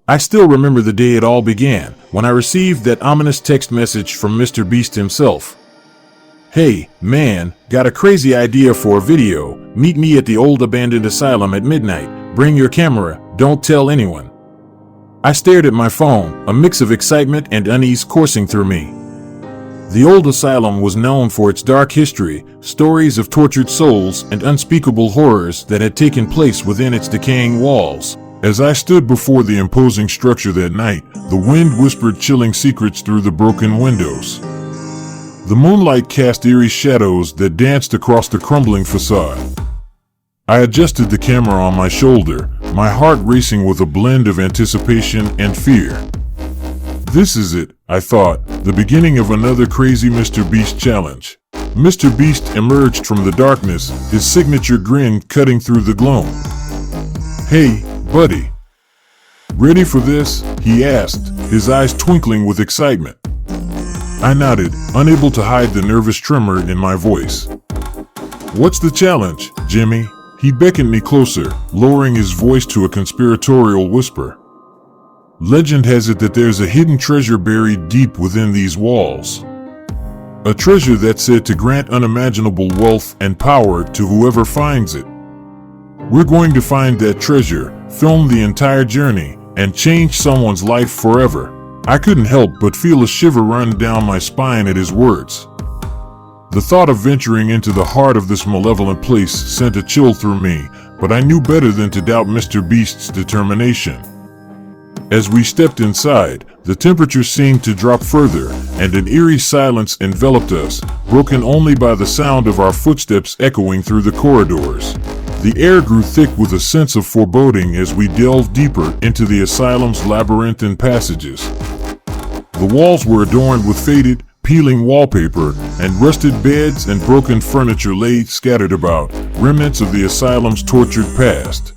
I still remember the day it all began, when I received that ominous text message from MrBeast himself. "Hey, man, got a crazy idea for a video. Meet me at the old abandoned asylum at midnight. Bring your camera, don't tell anyone." I stared at my phone, a mix of excitement and unease coursing through me. The old asylum was known for its dark history, stories of tortured souls, and unspeakable horrors that had taken place within its decaying walls. As I stood before the imposing structure that night, the wind whispered chilling secrets through the broken windows. The moonlight cast eerie shadows that danced across the crumbling facade. I adjusted the camera on my shoulder, my heart racing with a blend of anticipation and fear. This is it, I thought, the beginning of another crazy MrBeast challenge. MrBeast emerged from the darkness, his signature grin cutting through the gloom. "Hey, buddy. Ready for this?" he asked, his eyes twinkling with excitement. I nodded, unable to hide the nervous tremor in my voice. "What's the challenge, Jimmy?" He beckoned me closer, lowering his voice to a conspiratorial whisper. "Legend has it that there's a hidden treasure buried deep within these walls. A treasure that's said to grant unimaginable wealth and power to whoever finds it. We're going to find that treasure, film the entire journey, and change someone's life forever." I couldn't help but feel a shiver run down my spine at his words. The thought of venturing into the heart of this malevolent place sent a chill through me, but I knew better than to doubt MrBeast's determination. As we stepped inside, the temperature seemed to drop further, and an eerie silence enveloped us, broken only by the sound of our footsteps echoing through the corridors. The air grew thick with a sense of foreboding as we delved deeper into the asylum's labyrinthine passages. The walls were adorned with faded, peeling wallpaper, and rusted beds and broken furniture lay scattered about, remnants of the asylum's tortured past.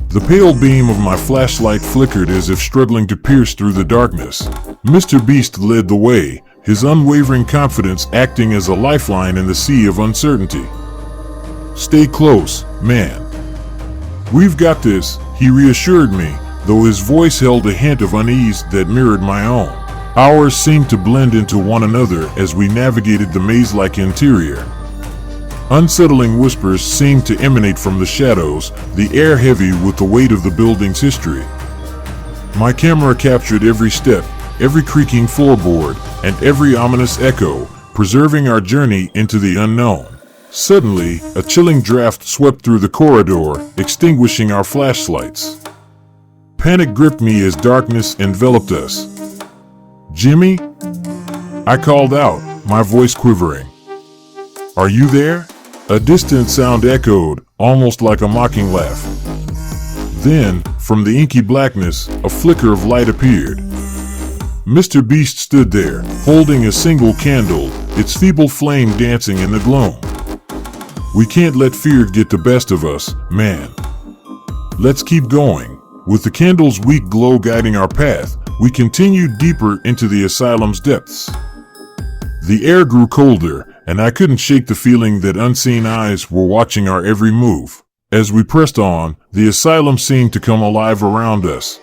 The pale beam of my flashlight flickered as if struggling to pierce through the darkness. MrBeast led the way, his unwavering confidence acting as a lifeline in the sea of uncertainty. "Stay close, man. We've got this," he reassured me, though his voice held a hint of unease that mirrored my own. Ours seemed to blend into one another as we navigated the maze-like interior. Unsettling whispers seemed to emanate from the shadows, the air heavy with the weight of the building's history. My camera captured every step, every creaking floorboard, and every ominous echo, preserving our journey into the unknown. Suddenly, a chilling draft swept through the corridor, extinguishing our flashlights. Panic gripped me as darkness enveloped us. "Jimmy?" I called out, my voice quivering. "Are you there?" A distant sound echoed, almost like a mocking laugh. Then, from the inky blackness, a flicker of light appeared. MrBeast stood there, holding a single candle, its feeble flame dancing in the gloom. "We can't let fear get the best of us, man. Let's keep going." With the candle's weak glow guiding our path, we continued deeper into the asylum's depths. The air grew colder, and I couldn't shake the feeling that unseen eyes were watching our every move. As we pressed on, the asylum seemed to come alive around us.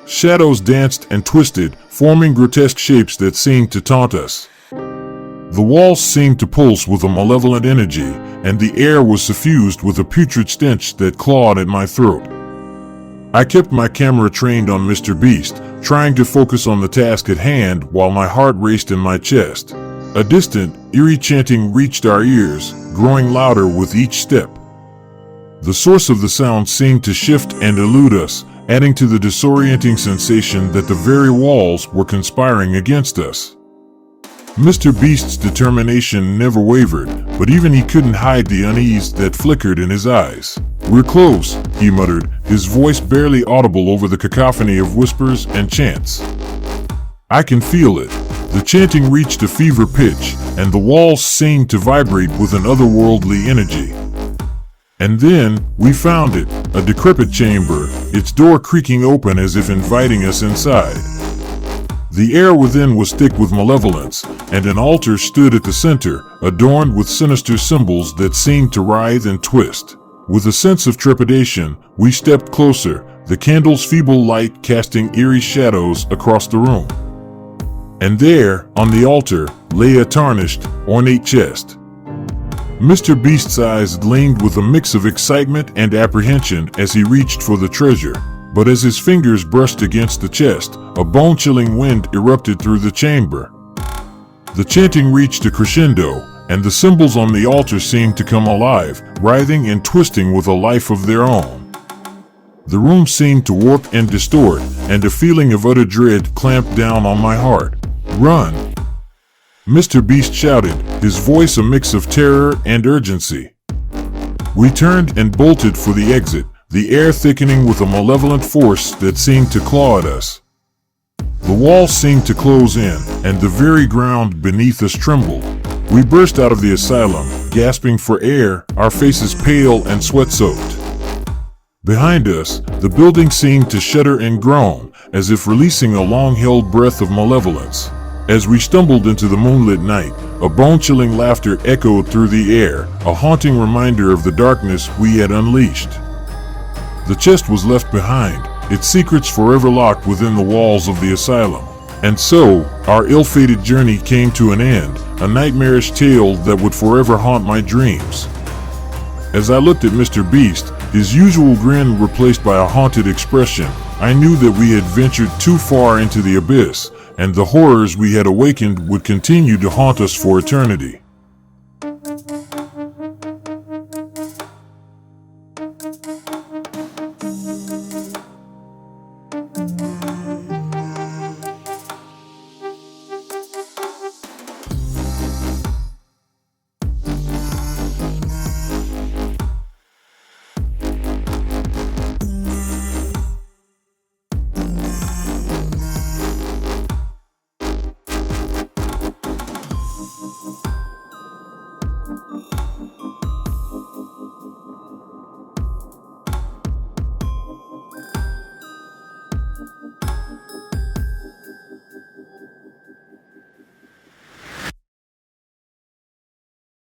Shadows danced and twisted, forming grotesque shapes that seemed to taunt us. The walls seemed to pulse with a malevolent energy, and the air was suffused with a putrid stench that clawed at my throat. I kept my camera trained on MrBeast, trying to focus on the task at hand while my heart raced in my chest. A distant, eerie chanting reached our ears, growing louder with each step. The source of the sound seemed to shift and elude us, adding to the disorienting sensation that the very walls were conspiring against us. MrBeast's determination never wavered, but even he couldn't hide the unease that flickered in his eyes. "We're close," he muttered, his voice barely audible over the cacophony of whispers and chants. I can feel it. The chanting reached a fever pitch, and the walls seemed to vibrate with an otherworldly energy. And then, we found it, a decrepit chamber, its door creaking open as if inviting us inside. The air within was thick with malevolence, and an altar stood at the center, adorned with sinister symbols that seemed to writhe and twist. With a sense of trepidation, we stepped closer, the candle's feeble light casting eerie shadows across the room. And there, on the altar, lay a tarnished, ornate chest. MrBeast's eyes gleamed with a mix of excitement and apprehension as he reached for the treasure, but as his fingers brushed against the chest, a bone-chilling wind erupted through the chamber. The chanting reached a crescendo, and the symbols on the altar seemed to come alive, writhing and twisting with a life of their own. The room seemed to warp and distort, and a feeling of utter dread clamped down on my heart. "Run!" MrBeast shouted, his voice a mix of terror and urgency. We turned and bolted for the exit, the air thickening with a malevolent force that seemed to claw at us. The walls seemed to close in, and the very ground beneath us trembled. We burst out of the asylum, gasping for air, our faces pale and sweat-soaked. Behind us, the building seemed to shudder and groan, as if releasing a long-held breath of malevolence. As we stumbled into the moonlit night, a bone-chilling laughter echoed through the air, a haunting reminder of the darkness we had unleashed. The chest was left behind, its secrets forever locked within the walls of the asylum. And so, our ill-fated journey came to an end, a nightmarish tale that would forever haunt my dreams. As I looked at MrBeast, his usual grin replaced by a haunted expression, I knew that we had ventured too far into the abyss, and the horrors we had awakened would continue to haunt us for eternity.